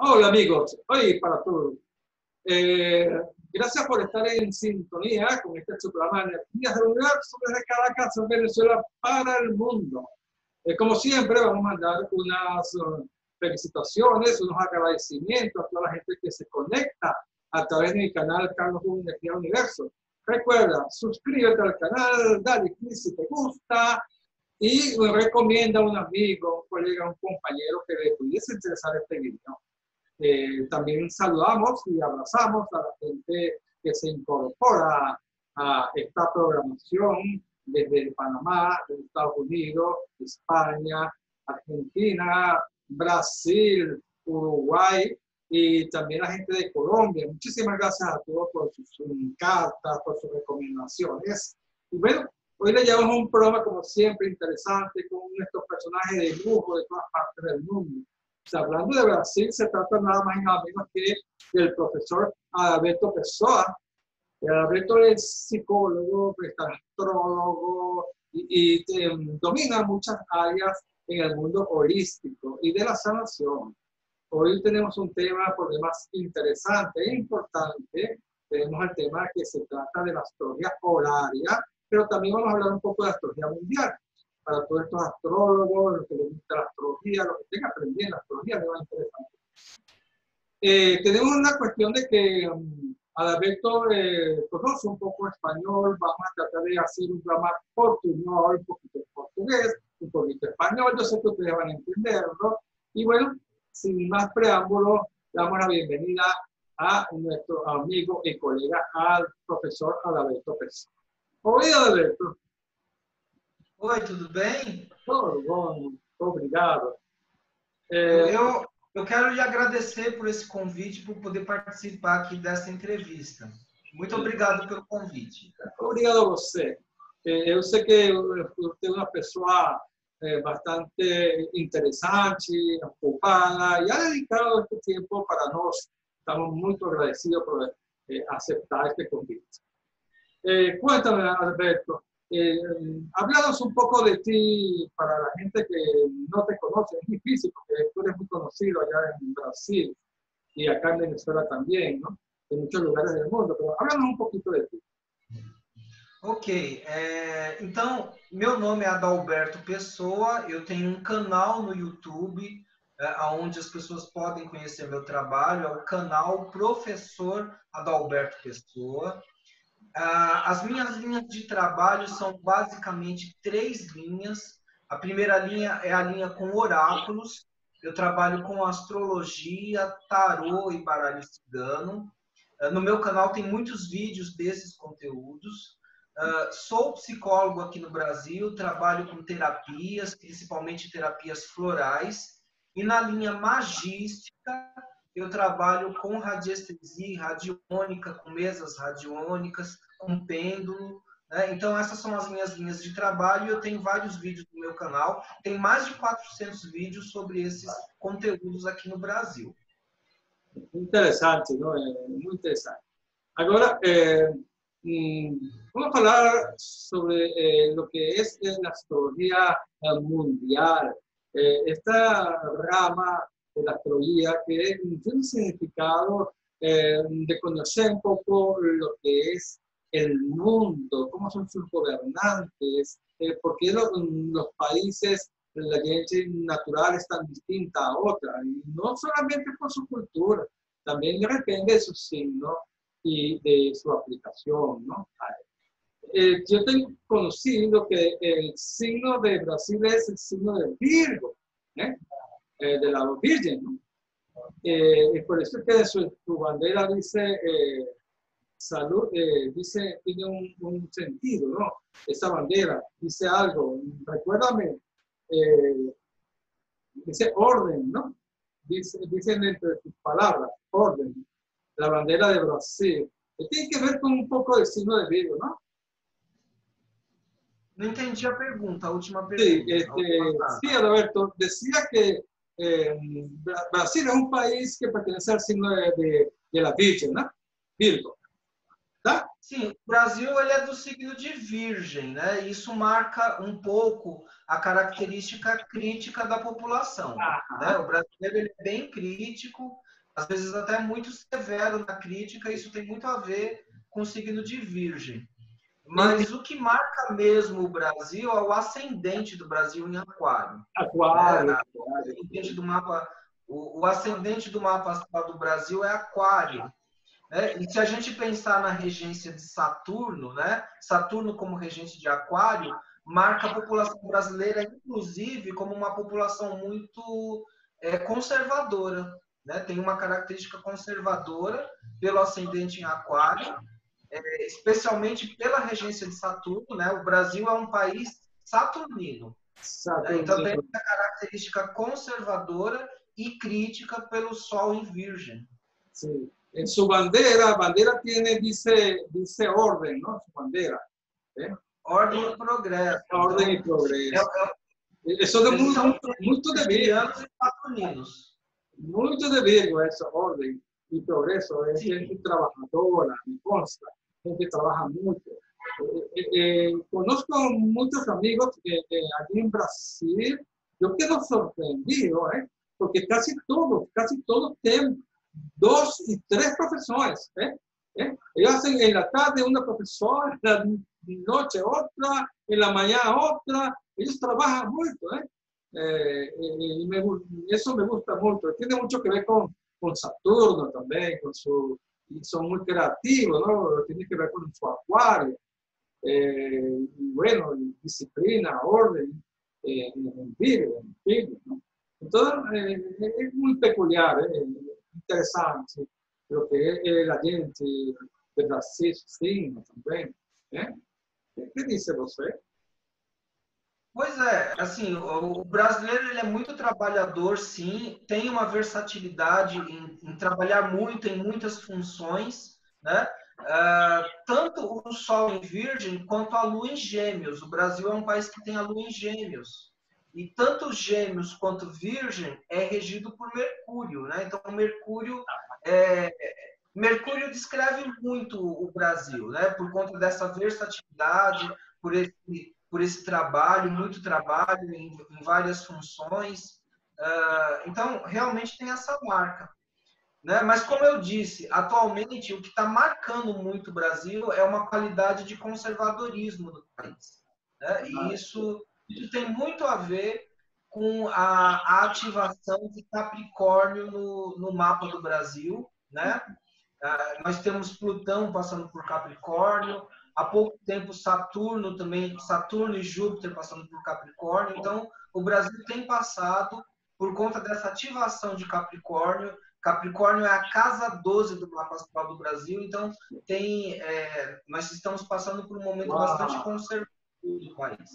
Hola amigos, hoy para todos. Eh, Gracias por estar en sintonía con este su programa Energías del Universo desde Caracas, en Venezuela, para el mundo. Como siempre, vamos a mandar unas felicitaciones, unos agradecimientos a toda la gente que se conecta a través de mi canal Carlos Boom Energía Universo. Recuerda, suscríbete al canal, dale clic si te gusta y recomienda a un amigo, un colega, un compañero que le pudiese interesar este video. También saludamos y abrazamos a la gente que se incorpora a esta programación desde Panamá, desde Estados Unidos, España, Argentina, Brasil, Uruguay y también la gente de Colombia. Muchísimas gracias a todos por sus cartas, por sus recomendaciones. Y bueno, hoy le llevamos un programa como siempre interesante con estos personajes de lujo de todas partes del mundo. O sea, hablando de Brasil, se trata nada más y nada menos que del profesor Adalberto Pessoa. Adalberto es psicólogo, astrólogo y domina muchas áreas en el mundo holístico y de la sanación. Hoy tenemos un tema por demás interesante e importante. Tenemos el tema que se trata de la astrología horaria, pero también vamos a hablar un poco de astrología mundial. Para todos estos astrólogos, los que les gusta la astrología, los que estén aprendiendo astrología, les va a interesar. Tenemos una cuestión de que Adalberto conoce un poco español, vamos a tratar de hacer un programa portuñol, un poquito portugués, un poquito español, yo sé que ustedes van a entenderlo. Y bueno, sin más preámbulos, damos la bienvenida a nuestro amigo y colega, al profesor Adalberto Pessoa. Oi, Adalberto. Oi, tudo bem? Tudo bom, obrigado. Eu quero lhe agradecer por esse convite, por poder participar aqui dessa entrevista. Muito obrigado pelo convite. Obrigado a você. Eu sei que você é uma pessoa bastante interessante, ocupada, e ha dedicado este tempo para nós. Estamos muito agradecidos por aceptar este convite. Cuéntame, Alberto. Háblanos un poco de ti para la gente que no te conoce. Es difícil porque tú eres muy conocido allá en Brasil y acá en Venezuela también, ¿no? En muchos lugares del mundo, pero háblanos un poquito de ti. Ok, então, meu nome é Adalberto Pessoa, eu tenho um canal no YouTube, onde as pessoas podem conhecer meu trabalho, é o canal Professor Adalberto Pessoa. As minhas linhas de trabalho são basicamente 3 linhas. A primeira linha é a linha com oráculos. Eu trabalho com astrologia, tarô e baralho cigano. No meu canal tem muitos vídeos desses conteúdos. Sou psicólogo aqui no Brasil, trabalho com terapias, principalmente terapias florais. E na linha magística, eu trabalho com radiestesia radiônica, com mesas radiônicas, com pêndulo, né? Então, essas são as minhas linhas de trabalho e eu tenho vários vídeos no meu canal. Tem mais de 400 vídeos sobre esses conteúdos aqui no Brasil. Interessante, não? Muito interessante. Agora, vamos falar sobre lo que es la astrología mundial. Esta rama de la astrología que tiene un significado de conocer un poco lo que es el mundo, cómo son sus gobernantes, por qué los países, la gente natural es tan distinta a otra, y no solamente por su cultura, también depende de su signo y de su aplicación, ¿no? Yo tengo conocido que el signo de Brasil es el signo de Virgo, de la Virgen, ¿no? Por eso es que su bandera dice salud, tiene un sentido, ¿no? Esa bandera dice algo, recuérdame, dice orden, ¿no? Dicen entre sus palabras, orden, la bandera de Brasil. Tiene que ver con un poco del signo de Virgo, ¿no? Não entendi a pergunta, a última pergunta. Sí, Roberto, decía que Brasil es un país que pertenece al signo de la Virgen, ¿no? Virgo. ¿Está? Sim, o Brasil ele é do signo de Virgem, né? Isso marca um pouco a característica crítica da população, né? Ajá. O brasileiro ele é bem crítico, às vezes até muito severo na crítica, isso tem muito a ver com o signo de Virgem. Y Mas o que marca mesmo o Brasil é o ascendente do Brasil em Aquário, né? Acuario, O Acuario. ascendente do mapa, o ascendente do mapa astral do Brasil é Aquário, né? E se a gente pensar na regência de Saturno, né? Saturno como regente de Aquário, marca a população brasileira, inclusive, como uma população muito conservadora, né? Tem uma característica conservadora pelo ascendente em Aquário, especialmente pela regência de Saturno, né? O Brasil é um país saturnino, né? Então tem Saturnino. essa característica conservadora e crítica pelo Sol em Virgem. Sí. En su bandera, bandera tiene, dice orden, ¿no? Su bandera. ¿Eh? Ordem e progresso. Orden y Então, progreso. Eso de eles são muito de Virgo. virginianos e saturninos. Muito de Virgo, eso, orden y progreso. Es Sim. gente trabajadora, me consta. Gente que trabaja mucho. Conozco muchos amigos aquí en Brasil. Yo quedo sorprendido, porque casi todos tienen 2 y 3 profesores. Ellos hacen en la tarde una profesora, en la noche otra, en la mañana otra. Ellos trabajan mucho. Y eso me gusta mucho. Tiene mucho que ver con Saturno también, y son muy creativos, ¿no? Tiene que ver con su acuario. Y bueno, disciplina, orden, en Virgo, ¿no? Entonces, es muy peculiar, interessante, sí. Lo que es la gente de Brasil, sim, também. O que disse você? Pois é, assim, o brasileiro ele é muito trabalhador, sim, tem uma versatilidade em trabalhar muito em muitas funções, né? Tanto o Sol em Virgem quanto a Lua em Gêmeos. O Brasil é um país que tem a Lua em Gêmeos. E tanto Gêmeos quanto Virgem é regido por Mercúrio, né? Então, Mercúrio descreve muito o Brasil, né? Por conta dessa versatilidade, por esse trabalho, muito trabalho em várias funções. Então, realmente tem essa marca. Né? Mas, como eu disse, atualmente o que está marcando muito o Brasil é uma qualidade de conservadorismo do país. Né? E isso tem muito a ver com a ativação de Capricórnio no mapa do Brasil. Né? Nós temos Plutão passando por Capricórnio, há pouco tempo Saturno também, Saturno e Júpiter passando por Capricórnio. Então, o Brasil tem passado por conta dessa ativação de Capricórnio. Capricórnio é a casa 12 do mapa astral do Brasil, então nós estamos passando por um momento bastante conservador do país.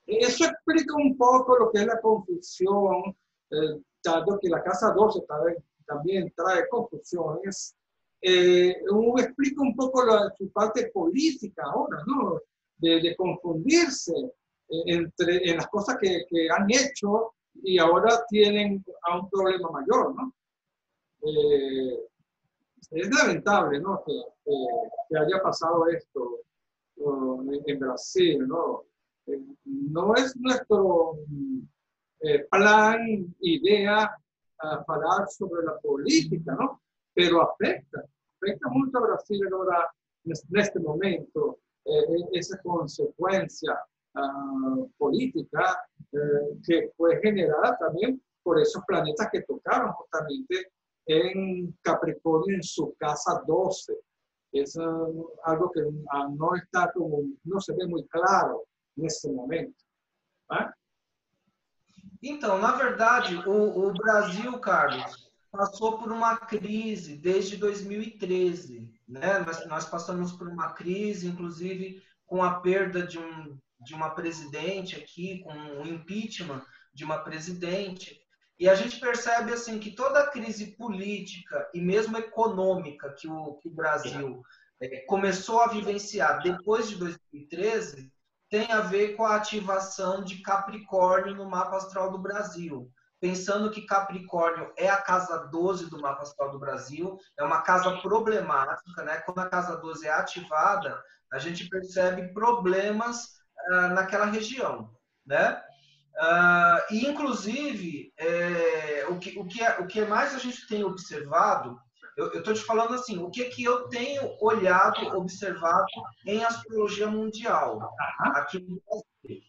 Eso explica un poco lo que es la confusión, dado que la casa 12 también trae confusiones. Explica un poco su parte política ahora, ¿no? De confundirse en las cosas que han hecho y ahora tienen a un problema mayor, ¿no? Es lamentable, ¿no? Que haya pasado esto en Brasil, ¿no? No es nuestro plan, idea, hablar sobre la política, ¿no? Pero afecta mucho a Brasil ahora, en este momento, esa consecuencia política que fue generada también por esos planetas que tocaron justamente en Capricornio en su casa 12. Es algo que no está como, no se ve muy claro nesse momento. Né? Então, na verdade, o Brasil, Carlos, passou por uma crise desde 2013. Né? Nós passamos por uma crise, inclusive com a perda de uma presidente aqui, com o impeachment de uma presidente. E a gente percebe assim que toda a crise política e mesmo econômica que o Brasil começou a vivenciar depois de 2013 tem a ver com a ativação de Capricórnio no mapa astral do Brasil. pensando que Capricórnio é a casa 12 do mapa astral do Brasil, é uma casa problemática, né? Quando a casa 12 é ativada, a gente percebe problemas naquela região, né? E, inclusive, o que mais a gente tem observado, eu estou te falando assim, o que eu tenho olhado, observado em astrologia mundial, aqui no Brasil.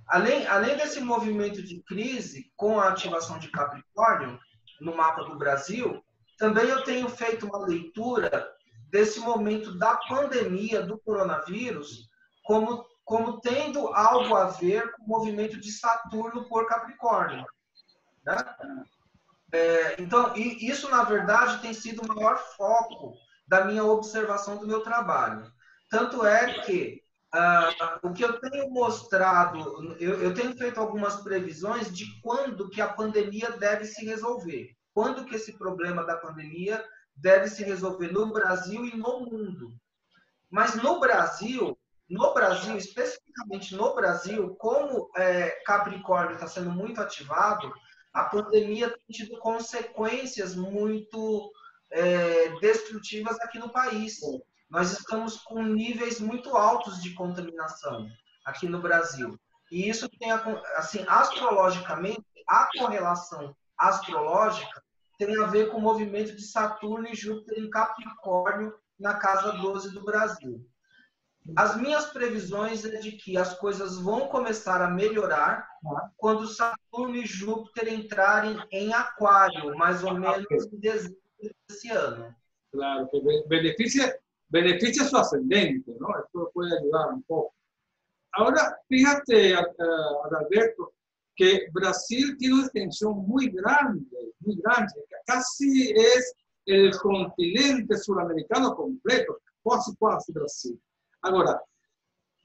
Além desse movimento de crise com a ativação de Capricórnio no mapa do Brasil, também eu tenho feito uma leitura desse momento da pandemia do coronavírus como tendo algo a ver com o movimento de Saturno por Capricórnio, né? Então, isso, na verdade, tem sido o maior foco da minha observação do meu trabalho. Tanto é que o que eu tenho mostrado, eu tenho feito algumas previsões de quando que a pandemia deve se resolver. Quando que esse problema da pandemia deve se resolver no Brasil e no mundo. Mas no Brasil, especificamente no Brasil, como Capricórnio está sendo muito ativado, a pandemia tem tido consequências muito destrutivas aqui no país. Nós estamos com níveis muito altos de contaminação aqui no Brasil. E isso tem, assim, astrologicamente, a correlação astrológica tem a ver com o movimento de Saturno e Júpiter em Capricórnio na casa 12 do Brasil. As minhas previsões é de que as coisas vão começar a melhorar quando Saturno e Júpiter entrarem em Aquário, mais ou menos em dezembro desse ano. Claro, que beneficia su ascendente, ¿no? Esto puede ayudar un poco. Ahora, fíjate, Adalberto, que Brasil tiene una extensión muy grande, casi es el continente suramericano completo, casi Brasil. Ahora,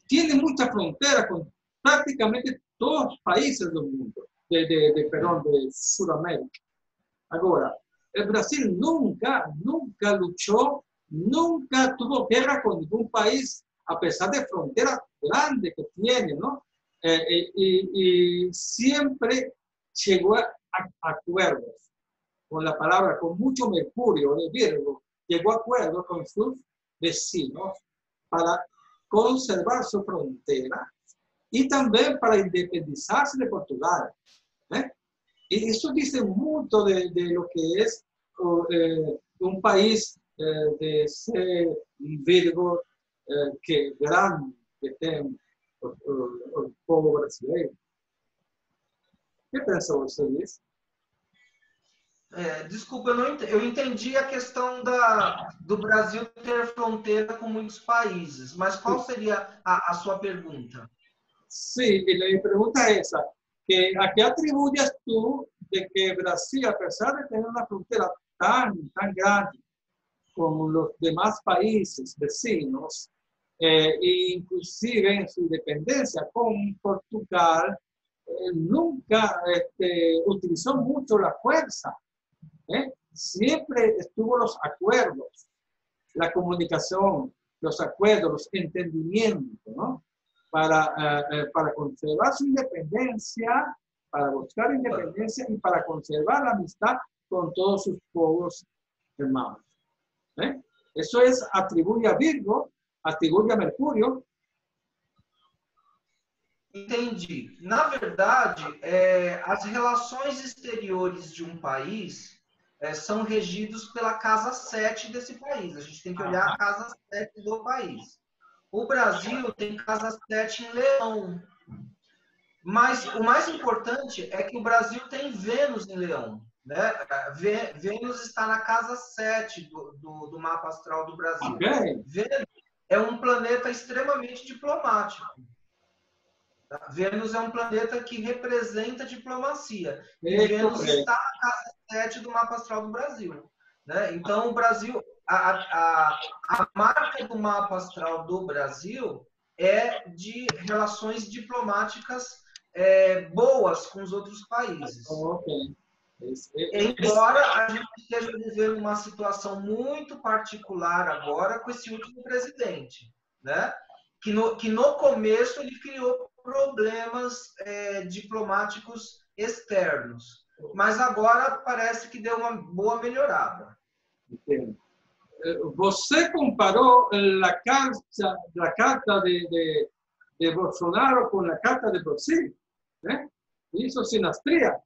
tiene mucha frontera con prácticamente todos los países del mundo, de Sudamérica. Ahora, el Brasil nunca luchó, nunca tuvo guerra con ningún país, a pesar de fronteras grandes que tiene, ¿no? Y siempre llegó a acuerdos con la palabra, con mucho Mercurio de Virgo, llegó a acuerdos con sus vecinos para conservar su frontera y también para independizarse de Portugal. Y eso dice mucho de lo que es un país de ser Virgo que grande que tem o povo brasileiro. O que pensa você disso? Desculpa, eu entendi a questão do Brasil ter fronteira com muitos países, mas qual seria a sua pergunta? Sim, a pergunta é essa. ¿A qué atribuyes tú de que Brasil, a pesar de tener una frontera tan grande con los demás países vecinos, inclusive en su independencia con Portugal, nunca utilizó mucho la fuerza? Siempre estuvo los acuerdos, la comunicación, los acuerdos, los entendimientos, ¿no? Para conservar su independencia, para buscar independencia y para conservar la amistad con todos sus pueblos hermanos. Eso es, atribuye a Virgo, atribuye a Mercúrio. Entendi. Na verdade, as relações exteriores de um país são regidos pela casa 7 desse país. A gente tem que olhar a casa 7 do país. O Brasil tem casa 7 em Leão. Mas o mais importante é que o Brasil tem Vênus em Leão. Né? Vênus está na casa 7 do mapa astral do Brasil. Okay. Vênus é um planeta extremamente diplomático. Vênus é um planeta que representa diplomacia. E Vênus está na casa 7 do mapa astral do Brasil. Né? Então, o Brasil... A marca do mapa astral do Brasil é de relações diplomáticas boas com os outros países. Okay. Embora a gente esteja vivendo uma situação muito particular agora com esse último presidente, né? Que no começo ele criou problemas diplomáticos externos. mas agora parece que deu uma boa melhorada. Entendo. Você comparou a carta de Bolsonaro com a carta de Brasil, né? Isso sinastria.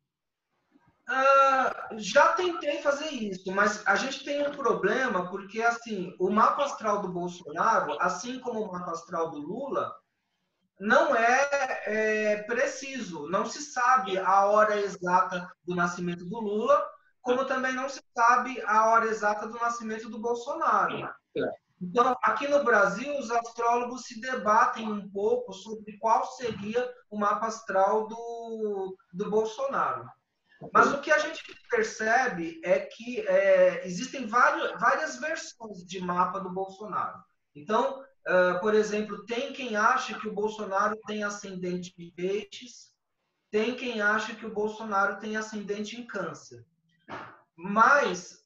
Já tentei fazer isso, mas a gente tem um problema porque assim, o mapa astral do Bolsonaro, assim como o mapa astral do Lula, não é preciso, não se sabe a hora exata do nascimento do Lula, como também não se sabe a hora exata do nascimento do Bolsonaro. Então, aqui no Brasil, os astrólogos se debatem um pouco sobre qual seria o mapa astral do Bolsonaro. Mas o que a gente percebe é que existem várias versões de mapa do Bolsonaro. Então, por exemplo, tem quem acha que o Bolsonaro tem ascendente em Peixes, tem quem acha que o Bolsonaro tem ascendente em Câncer. Mas,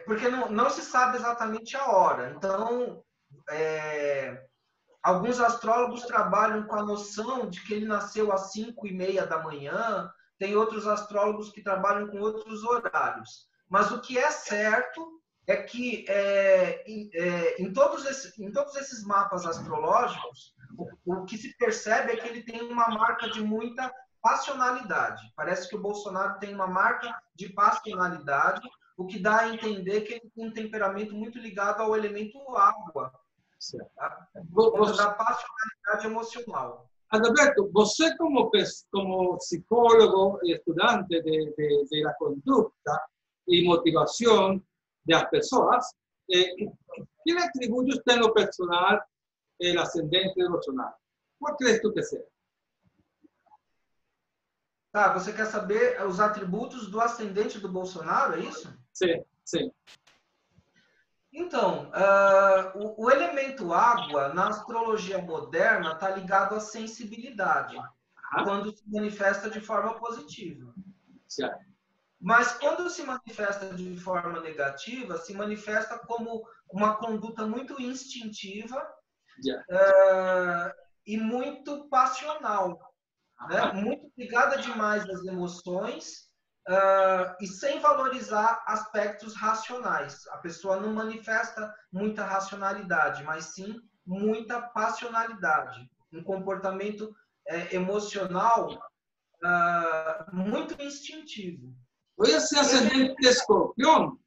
porque não se sabe exatamente a hora. Então, alguns astrólogos trabalham com a noção de que ele nasceu às 5:30 da manhã, tem outros astrólogos que trabalham com outros horários. Mas o que é certo é que em todos esses mapas astrológicos, o que se percebe é que ele tem uma marca de muita passionalidade. Parece que o Bolsonaro tem uma marca de passionalidade, o que dá a entender que ele tem um temperamento muito ligado ao elemento água, tá? Da passionalidade emocional. Adalberto, você como psicólogo y estudiante de la conducta y motivación de las personas, ¿qué le atribuye usted en lo personal el ascendente de Bolsonaro? ¿Cuál crees tú que sea? Tá, você quer saber os atributos do ascendente do Bolsonaro, é isso? Sim, sim. Então, o elemento água, na astrologia moderna, está ligado à sensibilidade, quando se manifesta de forma positiva. Certo. Mas quando se manifesta de forma negativa, se manifesta como uma conduta muito instintiva e muito passional, né? Muito ligada demais às emoções, e sem valorizar aspectos racionais. A pessoa não manifesta muita racionalidade, mas sim muita passionalidade. Um comportamento emocional muito instintivo. Voy ser ascendente escorpião.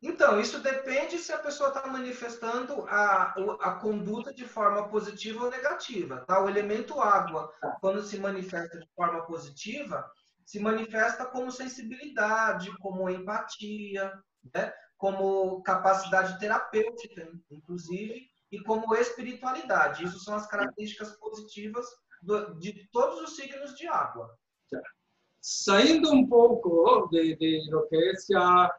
Então, isso depende se a pessoa está manifestando a conduta de forma positiva ou negativa. Tá? O elemento água, quando se manifesta de forma positiva, se manifesta como sensibilidade, como empatia, né? Como capacidade terapêutica, inclusive, e como espiritualidade. Isso são as características positivas de todos os signos de água. Saindo um pouco de lo que es ya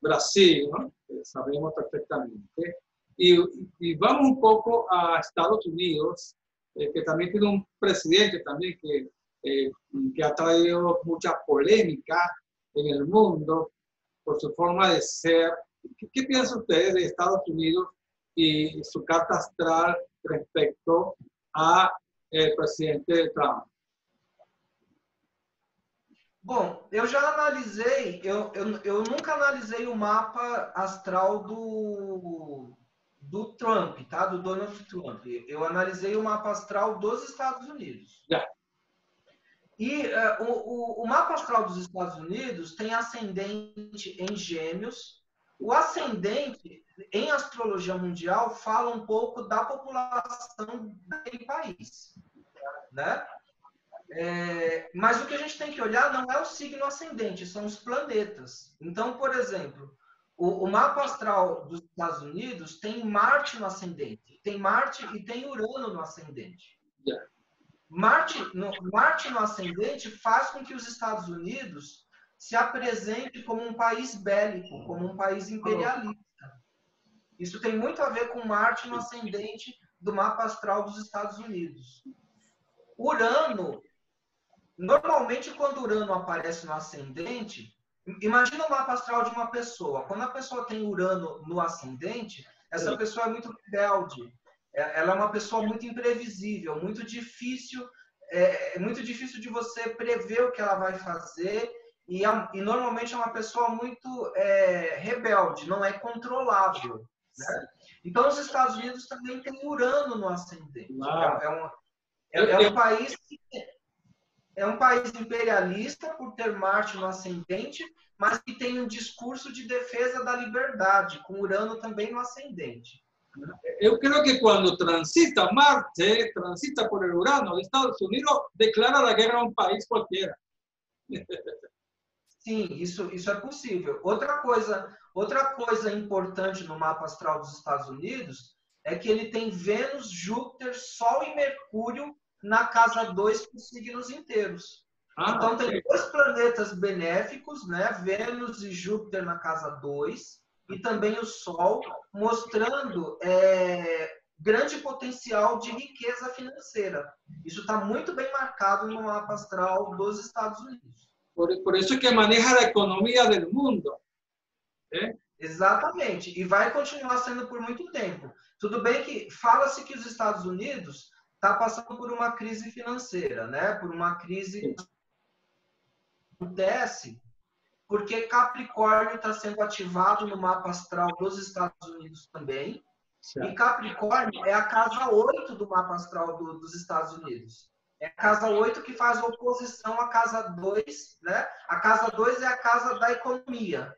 Brasil, ¿no? Sabemos perfectamente, y vamos un poco a Estados Unidos, que también tiene un presidente también que ha traído mucha polémica en el mundo por su forma de ser. ¿Qué piensa usted de Estados Unidos y su carta astral respecto a el presidente Trump? Bom, eu já analisei, eu nunca analisei o mapa astral do Trump, tá? Do Donald Trump. Eu analisei o mapa astral dos Estados Unidos. Yeah. E o mapa astral dos Estados Unidos tem ascendente em Gêmeos. O ascendente, em astrologia mundial, fala um pouco da população daquele país, né? Mas o que a gente tem que olhar não é o signo ascendente, são os planetas. Então, por exemplo, o mapa astral dos Estados Unidos tem Marte no ascendente, tem Marte e tem Urano no ascendente. Yeah. Marte no ascendente faz com que os Estados Unidos se apresente como um país bélico, como um país imperialista. Isso tem muito a ver com Marte no ascendente do mapa astral dos Estados Unidos. Urano, normalmente quando Urano aparece no ascendente, imagina o mapa astral de uma pessoa. Quando a pessoa tem Urano no ascendente, essa pessoa é muito rebelde, ela é uma pessoa muito imprevisível, muito difícil, é muito difícil de você prever o que ela vai fazer, e normalmente é uma pessoa muito rebelde, não é controlável, né? Então, os Estados Unidos também tem Urano no ascendente. É um país imperialista por ter Marte no ascendente, mas que tem um discurso de defesa da liberdade, com Urano também no ascendente. Eu creio que quando transita Marte, transita por el Urano de Estados Unidos, declara a guerra a um país qualquer. Sim, isso é possível. Outra coisa importante no mapa astral dos Estados Unidos é que ele tem Vênus, Júpiter, Sol e Mercúrio na casa 2 com signos inteiros. Então, tem 2 planetas benéficos, né? Vênus e Júpiter na casa 2, e também o Sol, mostrando grande potencial de riqueza financeira. Isso está muito bem marcado no mapa astral dos Estados Unidos. Por isso que maneja a economia do mundo. Exatamente. E vai continuar sendo por muito tempo. Tudo bem que fala-se que os Estados Unidos está passando por uma crise financeira, né? Por uma crise que acontece porque Capricórnio está sendo ativado no mapa astral dos Estados Unidos também. Certo. E Capricórnio é a casa 8 do mapa astral dos Estados Unidos. É a casa 8 que faz oposição à casa 2, né? A casa 2 é a casa da economia.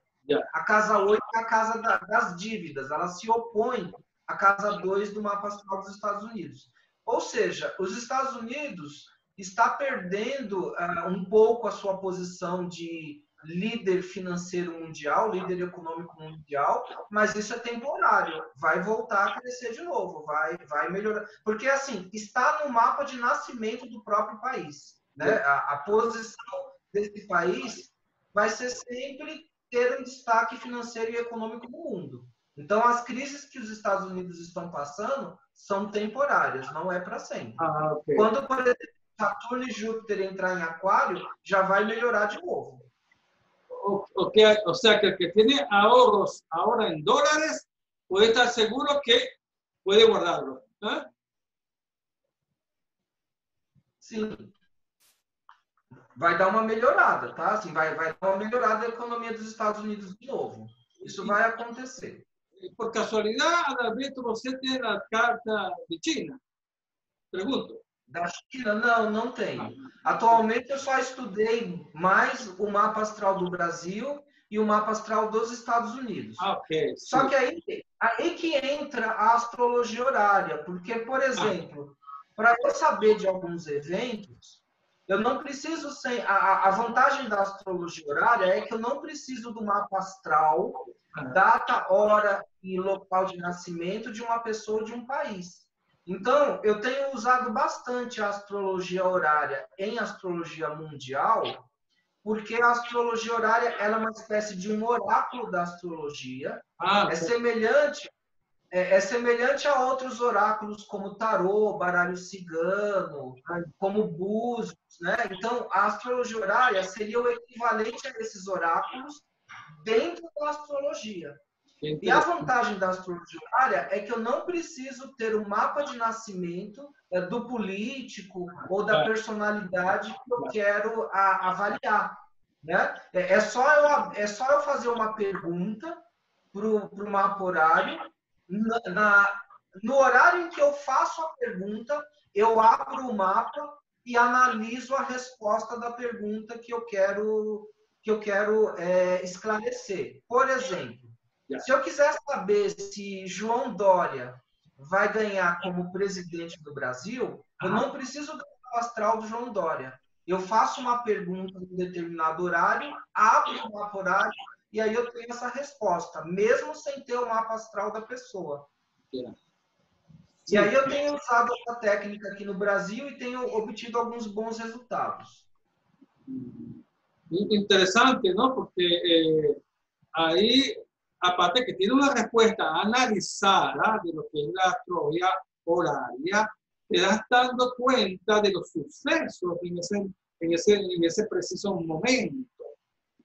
A casa 8 é a casa das dívidas. Ela se opõe à casa 2 do mapa astral dos Estados Unidos. Ou seja, os Estados Unidos está perdendo um pouco a sua posição de líder financeiro mundial, líder econômico mundial, mas isso é temporário. Vai voltar a crescer de novo, vai melhorar. Porque, assim, está no mapa de nascimento do próprio país, né? A posição desse país vai ser sempre ter um destaque financeiro e econômico no mundo. Então, as crises que os Estados Unidos estão passando são temporárias, não é para sempre. Okay. Quando, por exemplo, Saturno e Júpiter entrar em Aquário, já vai melhorar de novo. O sea, que el que tiene ahorros ahora en dólares puede estar seguro que puede guardarlo. Sim. Vai dar uma melhorada, tá? Assim, vai dar uma melhorada na economia dos Estados Unidos de novo. Isso vai acontecer. Por casualidade, Adalberto, você tem a carta de China? Pergunto. Da China? Não, não tenho. Atualmente eu só estudei mais o mapa astral do Brasil e o mapa astral dos Estados Unidos. Okay, só que aí que entra a astrologia horária, porque, por exemplo, para eu saber de alguns eventos, eu não preciso ser... A vantagem da astrologia horária é que eu não preciso do mapa astral, data, hora e local de nascimento de uma pessoa ou de um país. Então, eu tenho usado bastante a astrologia horária em astrologia mundial, porque a astrologia horária ela é uma espécie de um oráculo da astrologia. É semelhante a outros oráculos como tarô, baralho cigano, como búzios, né? Então, a astrologia horária seria o equivalente a esses oráculos dentro da astrologia. E a vantagem da astrologia horária é que eu não preciso ter um mapa de nascimento do político ou da personalidade que eu quero avaliar, né? É só eu fazer uma pergunta para o mapa horário. No horário em que eu faço a pergunta, eu abro o mapa e analiso a resposta da pergunta que eu quero esclarecer. Por exemplo, se eu quiser saber se João Dória vai ganhar como presidente do Brasil, eu não preciso do mapa astral do João Dória. Eu faço uma pergunta em um determinado horário, abro o mapa horário e aí eu tenho essa resposta, mesmo sem ter o mapa astral da pessoa. E aí eu tenho usado essa técnica aqui no Brasil e tenho obtido alguns bons resultados. Interessante, ¿no? Porque ahí, aparte que tiene una respuesta analizada de lo que es la astrología horaria, te das dando cuenta de los sucesos en ese preciso momento.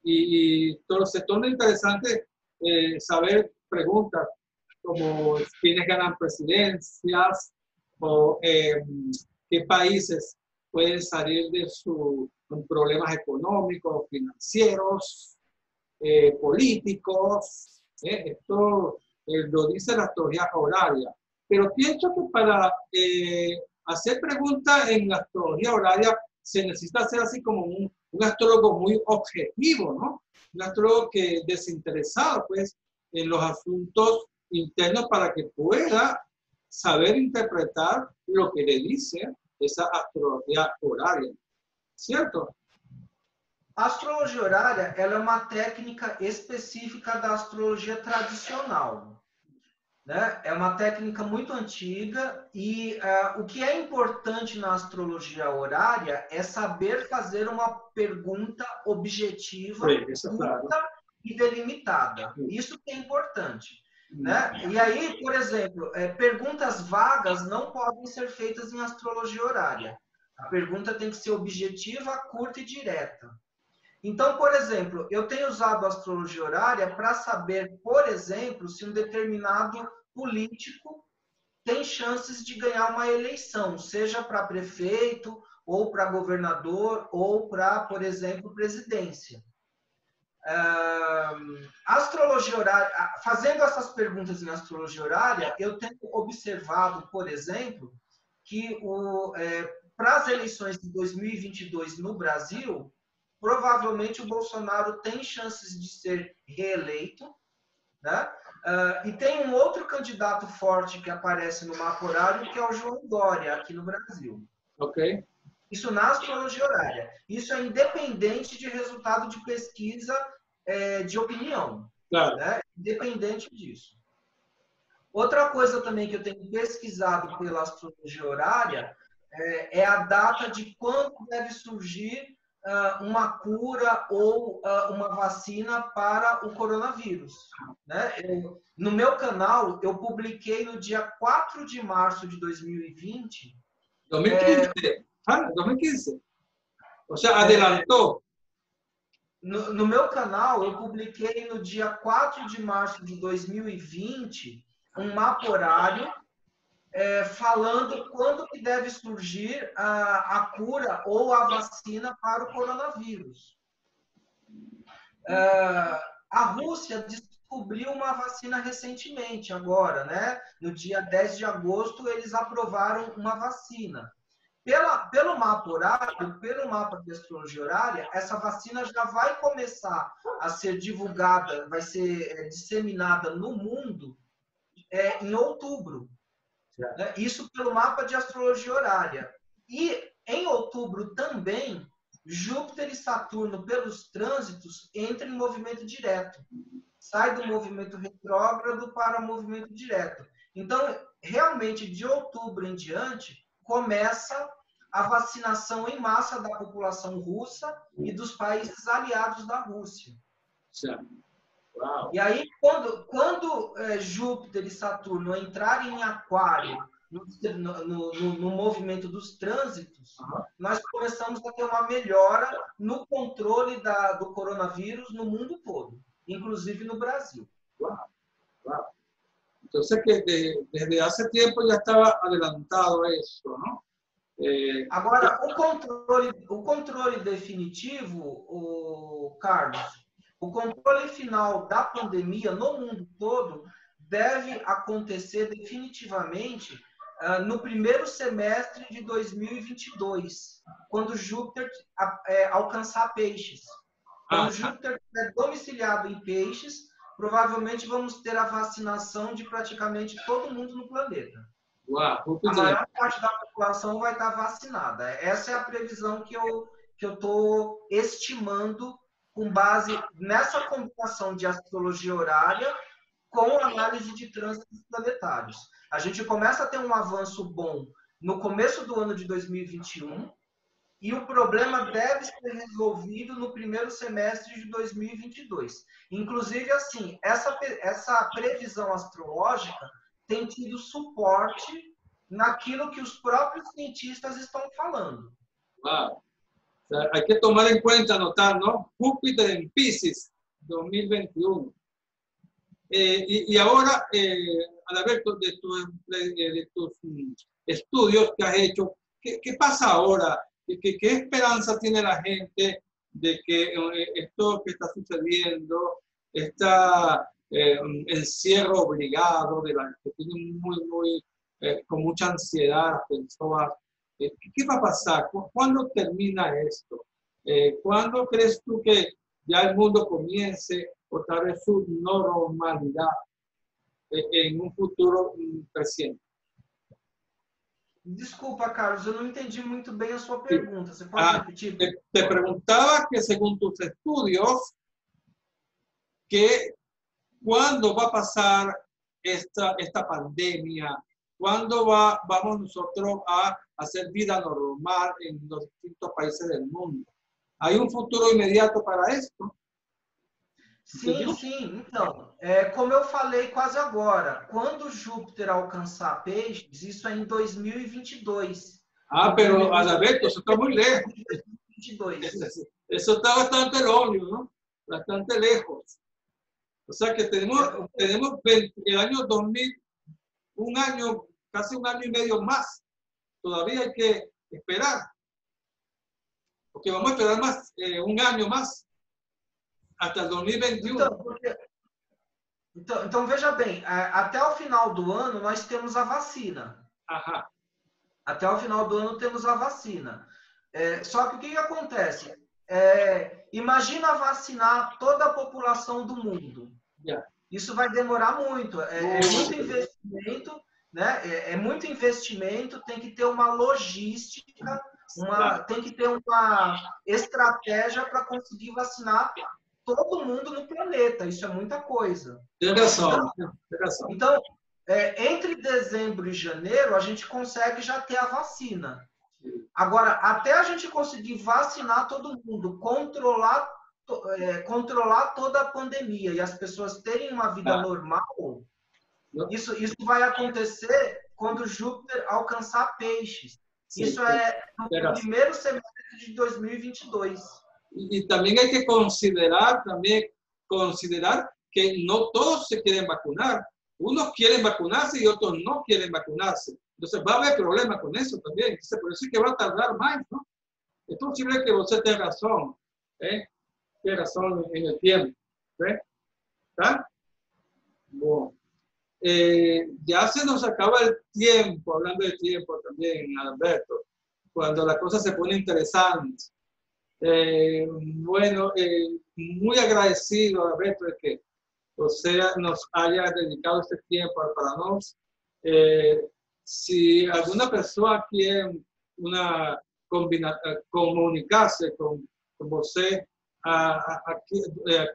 Y se torna interesante saber preguntas como quiénes ganan presidencias o qué países pueden salir de con problemas económicos, financieros, políticos. Esto lo dice la astrología horaria. Pero pienso que para hacer preguntas en la astrología horaria se necesita ser así como un astrólogo muy objetivo, ¿no? Un astrólogo que desinteresado, pues, en los asuntos internos para que pueda saber interpretar lo que le dice essa astrologia horária, certo? A astrologia horária ela é uma técnica específica da astrologia tradicional, né? É uma técnica muito antiga e o que é importante na astrologia horária é saber fazer uma pergunta objetiva, curta e delimitada. Isso que é importante. Né? E aí, por exemplo, perguntas vagas não podem ser feitas em astrologia horária. A pergunta tem que ser objetiva, curta e direta. Então, por exemplo, eu tenho usado a astrologia horária para saber, por exemplo, se um determinado político tem chances de ganhar uma eleição, seja para prefeito, ou para governador, ou para, por exemplo, presidência. A astrologia horária, fazendo essas perguntas em astrologia horária, eu tenho observado, por exemplo, que para as eleições de 2022 no Brasil, provavelmente o Bolsonaro tem chances de ser reeleito, né? E tem um outro candidato forte que aparece no mapa horário, que é o João Dória, aqui no Brasil. Ok. Isso na astrologia horária. Isso é independente de resultado de pesquisa de opinião. Claro. Né? Independente disso. Outra coisa também que eu tenho pesquisado pela astrologia horária é a data de quando deve surgir uma cura ou uma vacina para o coronavírus. Né? No meu canal, eu publiquei no dia 4 de março de 2020. 2015. 2015. O sea, adelantou. No meu canal, eu publiquei no dia 4 de março de 2020 um mapa horário falando quando que deve surgir a cura ou a vacina para o coronavírus. A Rússia descobriu uma vacina recentemente, agora, né? No dia 10 de agosto, eles aprovaram uma vacina. Pelo mapa horário, pelo mapa de astrologia horária, essa vacina já vai começar a ser divulgada, vai ser disseminada no mundo em outubro. Né? Isso pelo mapa de astrologia horária. E em outubro também, Júpiter e Saturno, pelos trânsitos, entram em movimento direto. Sai do movimento retrógrado para o movimento direto. Então, realmente, de outubro em diante, começa a vacinação em massa da população russa e dos países aliados da Rússia. Uau. E aí, quando Júpiter e Saturno entrarem em Aquário, no movimento dos trânsitos, nós começamos a ter uma melhora no controle do coronavírus no mundo todo, inclusive no Brasil. Wow. Wow. Entonces, que desde hace tiempo ya estaba adelantado eso, ¿no? Agora, o controle definitivo, Carlos, o controle final da pandemia no mundo todo deve acontecer definitivamente no primeiro semestre de 2022, quando Júpiter alcançar Peixes. Quando Júpiter estiver domiciliado em Peixes, provavelmente vamos ter a vacinação de praticamente todo mundo no planeta. Uau, a maior parte da população vai estar vacinada. Essa é a previsão que eu estou estimando com base nessa combinação de astrologia horária com análise de trânsitos planetários. A gente começa a ter um avanço bom no começo do ano de 2021 e o problema deve ser resolvido no primeiro semestre de 2022. Inclusive, assim, essa previsão astrológica tem tido suporte naquilo que os próprios cientistas estão falando. Wow. O sea, hay que tomar en cuenta, anotar, ¿no? Júpiter en Piscis, 2021. Y ahora, Adalberto, de tus estudios que has hecho, ¿qué pasa ahora? ¿Qué esperanza tiene la gente de que esto que está sucediendo, esta encierro obligado de la que tienen con mucha ansiedad las personas? ¿Qué va a pasar? ¿Cuándo termina esto? ¿Cuándo crees tú que ya el mundo comience otra vez su normalidad en un futuro reciente? Desculpa, Carlos, eu não entendi muito bem a sua pergunta. Você pode repetir? Te preguntaba que según tus estudios, que ¿cuándo va a pasar esta pandemia? ¿Cuándo vamos nosotros a hacer vida normal en los distintos países del mundo? ¿Hay un futuro inmediato para esto? Sim, sim. Então, como eu falei quase agora, quando Júpiter alcançar Peixes, isso é em 2022. Pero Adalberto, eso está muy lejos. 2022. Eso está bastante lejos, ¿no? Bastante lejos. O sea que tenemos el año 2000, casi un año y medio más. Todavía hay que esperar. Porque vamos a esperar más, un año más. Hasta el 2021. Então, veja bem, até o final do ano nós temos a vacina. Ajá. Até o final do ano temos a vacina. Só que o que acontece? Imagina vacinar toda a população do mundo. Yeah. Isso vai demorar muito. Muito investimento, né? É muito investimento, tem que ter uma logística, tem que ter uma estratégia para conseguir vacinar todo mundo no planeta. Isso é muita coisa. Tem razão. Então, entre dezembro e janeiro, a gente consegue já ter a vacina. Agora, até a gente conseguir vacinar todo mundo, controlar toda a pandemia e as pessoas terem uma vida normal, isso vai acontecer quando Júpiter alcançar Peixes. Isso é no primeiro semestre de 2022. Y también hay que considerar que no todos se quieren vacunar. Unos quieren vacunarse y otros no quieren vacunarse. Entonces va a haber problemas con eso también. Entonces, por eso es que va a tardar más, ¿no? Es posible que usted tenga razón. Tiene razón en el tiempo. ¿Está? Bueno. Ya se nos acaba el tiempo, hablando de tiempo también, Alberto, cuando la cosa se pone interesante. Muy agradecido, Alberto, de que nos haya dedicado este tiempo para nosotros. Si alguna persona quiere comunicarse con usted, ¿a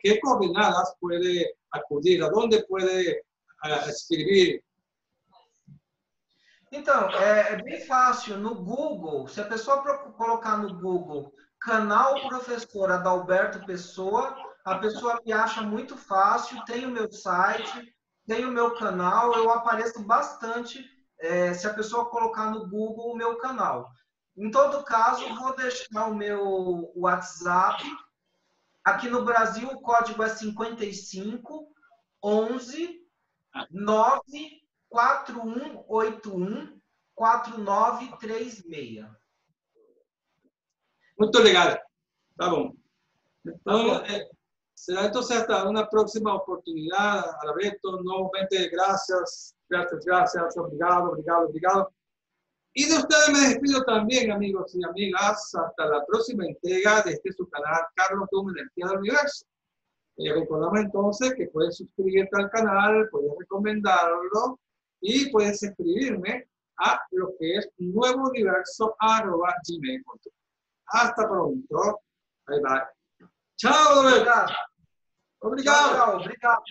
qué coordenadas puede acudir? ¿A dónde puede escribir? Então, é bem fácil. No Google, se a pessoa colocar no Google canal professor Adalberto Pessoa, a pessoa me acha muito fácil. Tem o meu site, tem o meu canal, eu apareço bastante se a pessoa colocar no Google o meu canal. Em todo caso, vou deixar o meu WhatsApp. Aqui no Brasil, o código é 55 11 94181 4936. Muito legal. Tá bom. Então, será entonces hasta una próxima oportunidad, Alberto. Nuevamente, gracias. Obrigado. Y de ustedes me despido también, amigos y amigas, hasta la próxima entrega de su canal Carlos Doom, Energía del Universo. Recordamos entonces que puedes suscribirte al canal, puedes recomendarlo y puedes escribirme a lo que es nuevouniverso@gmail.com. Hasta pronto. Bye bye. Chao, Alberto. Obrigado. Obrigado.